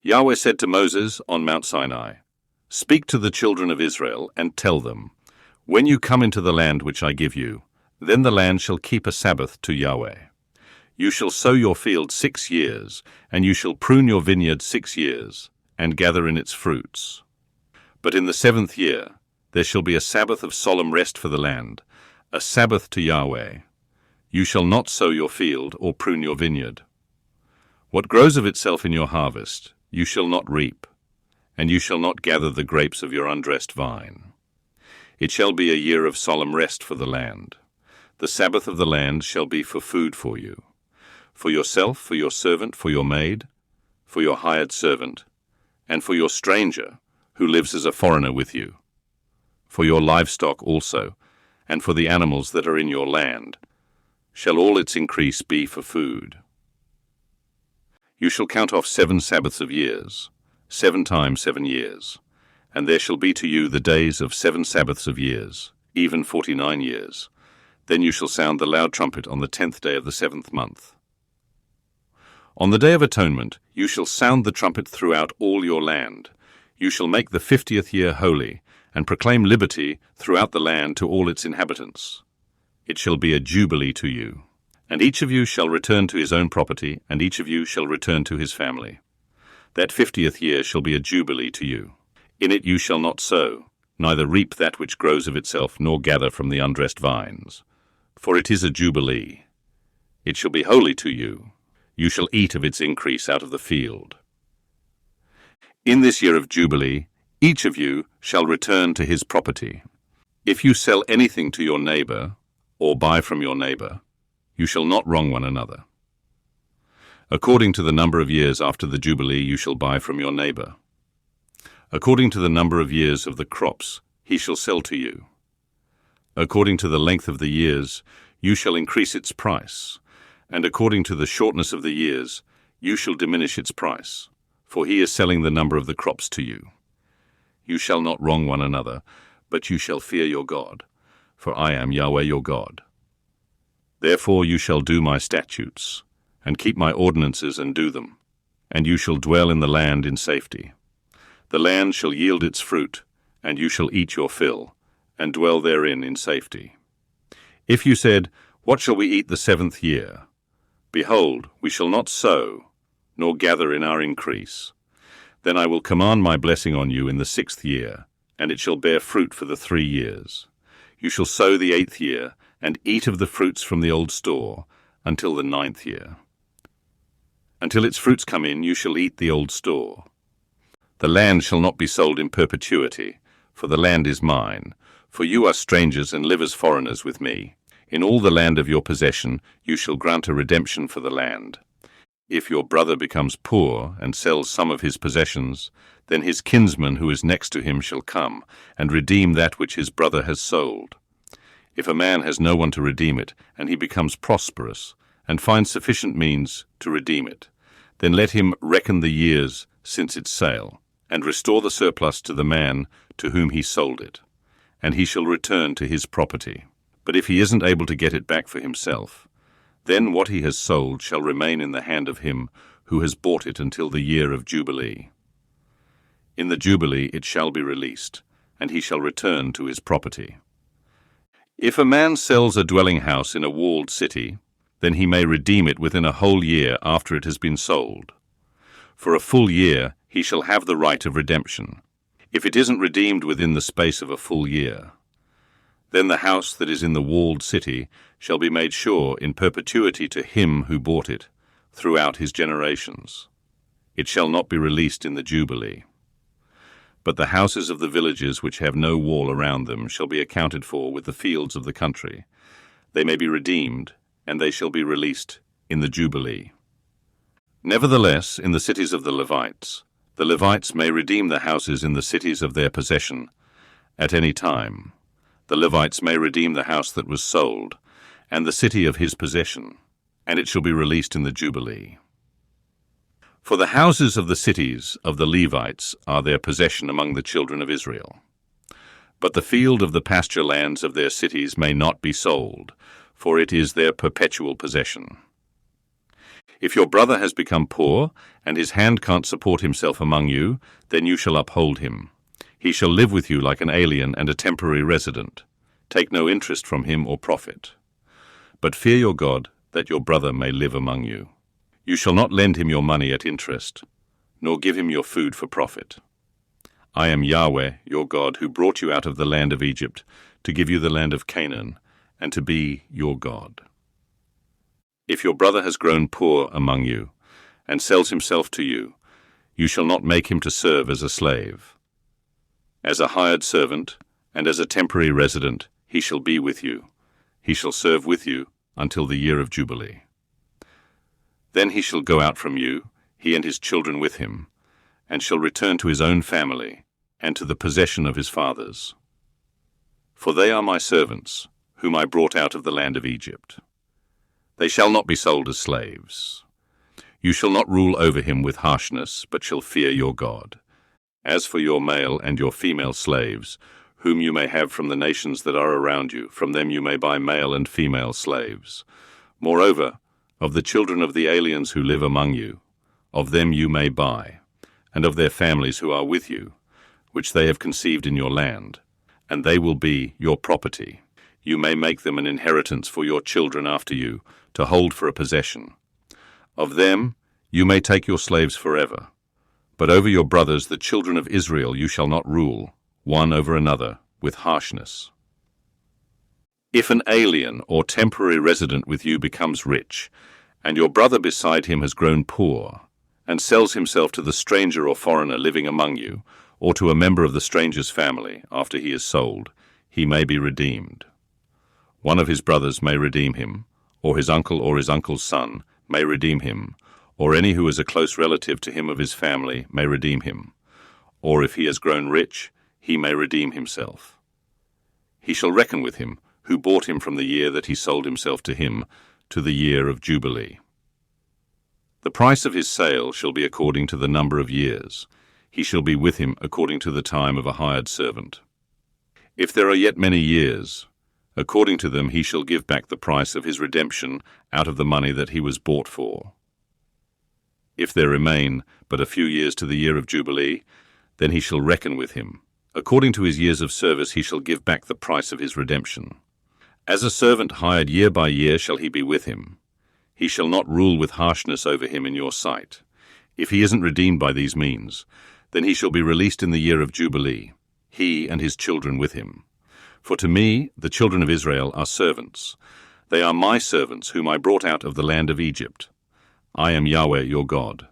Yahweh said to Moses on Mount Sinai, "Speak to the children of Israel and tell them, when you come into the land which I give you, then the land shall keep a Sabbath to Yahweh. You shall sow your field 6 years, and you shall prune your vineyard 6 years, and gather in its fruits. But in the 7th year there shall be a Sabbath of solemn rest for the land, a Sabbath to Yahweh. You shall not sow your field or prune your vineyard. What grows of itself in your harvest you shall not reap, and you shall not gather the grapes of your undressed vine. It shall be a year of solemn rest for the land. The Sabbath of the land shall be for food for you, for yourself, for your servant, for your maid, for your hired servant, and for your stranger who lives as a foreigner with you, for your livestock also, and for the animals that are in your land, shall all its increase be for food. You shall count off 7 Sabbaths of years, 7 times 7 years, and there shall be to you the days of 7 Sabbaths of years, even 49 years. Then you shall sound the loud trumpet on the 10th day of the 7th month. On the Day of Atonement you shall sound the trumpet throughout all your land. You shall make the 50th year holy, and proclaim liberty throughout the land to all its inhabitants. It shall be a jubilee to you. And each of you shall return to his own property, and each of you shall return to his family. That 50th year shall be a jubilee to you. In it you shall not sow, neither reap that which grows of itself, nor gather from the undressed vines. For it is a jubilee. It shall be holy to you. You shall eat of its increase out of the field. In this year of jubilee, each of you shall return to his property. If you sell anything to your neighbor, or buy from your neighbor, you shall not wrong one another. According to the number of years after the Jubilee you shall buy from your neighbor. According to the number of years of the crops he shall sell to you. According to the length of the years you shall increase its price, and according to the shortness of the years you shall diminish its price, for he is selling the number of the crops to you. You shall not wrong one another, but you shall fear your God, for I am Yahweh your God. Therefore you shall do my statutes, and keep my ordinances and do them, and you shall dwell in the land in safety. The land shall yield its fruit, and you shall eat your fill, and dwell therein in safety. If you said, What shall we eat the 7th year? Behold, we shall not sow, nor gather in our increase. Then I will command my blessing on you in the 6th year, and it shall bear fruit for the 3 years. You shall sow the 8th year, and eat of the fruits from the old store, until the 9th year. Until its fruits come in, you shall eat the old store. The land shall not be sold in perpetuity, for the land is mine, for you are strangers and live as foreigners with me. In all the land of your possession you shall grant a redemption for the land. If your brother becomes poor and sells some of his possessions, then his kinsman who is next to him shall come and redeem that which his brother has sold. If a man has no one to redeem it, and he becomes prosperous, and finds sufficient means to redeem it, then let him reckon the years since its sale, and restore the surplus to the man to whom he sold it, and he shall return to his property. But if he isn't able to get it back for himself, then what he has sold shall remain in the hand of him who has bought it until the year of Jubilee. In the Jubilee it shall be released, and he shall return to his property. If a man sells a dwelling house in a walled city, then he may redeem it within a whole year after it has been sold. For a full year he shall have the right of redemption. If it isn't redeemed within the space of a full year, then the house that is in the walled city shall be made sure in perpetuity to him who bought it, throughout his generations. It shall not be released in the Jubilee. But the houses of the villages which have no wall around them shall be accounted for with the fields of the country. They may be redeemed, and they shall be released in the Jubilee. Nevertheless, in the cities of the Levites may redeem the houses in the cities of their possession at any time. The Levites may redeem the house that was sold, and the city of his possession, and it shall be released in the Jubilee. For the houses of the cities of the Levites are their possession among the children of Israel. But the field of the pasture lands of their cities may not be sold, for it is their perpetual possession. If your brother has become poor, and his hand can't support himself among you, then you shall uphold him. He shall live with you like an alien and a temporary resident. Take no interest from him or profit. But fear your God, that your brother may live among you. You shall not lend him your money at interest, nor give him your food for profit. I am Yahweh, your God, who brought you out of the land of Egypt, to give you the land of Canaan, and to be your God. If your brother has grown poor among you, and sells himself to you, you shall not make him to serve as a slave. As a hired servant, and as a temporary resident, he shall be with you. He shall serve with you until the year of Jubilee. Then he shall go out from you, he and his children with him, and shall return to his own family, and to the possession of his fathers. For they are my servants, whom I brought out of the land of Egypt. They shall not be sold as slaves. You shall not rule over him with harshness, but shall fear your God. As for your male and your female slaves, whom you may have from the nations that are around you, from them you may buy male and female slaves. Moreover, of the children of the aliens who live among you, of them you may buy, and of their families who are with you, which they have conceived in your land, and they will be your property. You may make them an inheritance for your children after you, to hold for a possession. Of them you may take your slaves forever. But over your brothers, the children of Israel, you shall not rule, one over another, with harshness. If an alien or temporary resident with you becomes rich, and your brother beside him has grown poor, and sells himself to the stranger or foreigner living among you, or to a member of the stranger's family after he is sold, he may be redeemed. One of his brothers may redeem him, or his uncle or his uncle's son may redeem him, or any who is a close relative to him of his family may redeem him. Or if he has grown rich, he may redeem himself. He shall reckon with him who bought him from the year that he sold himself to him to the year of Jubilee. The price of his sale shall be according to the number of years. He shall be with him according to the time of a hired servant. If there are yet many years, according to them he shall give back the price of his redemption out of the money that he was bought for. If there remain but a few years to the year of Jubilee, then he shall reckon with him. According to his years of service he shall give back the price of his redemption. As a servant hired year by year shall he be with him. He shall not rule with harshness over him in your sight. If he isn't redeemed by these means, then he shall be released in the year of Jubilee, he and his children with him. For to me the children of Israel are servants. They are my servants whom I brought out of the land of Egypt. I am Yahweh your God.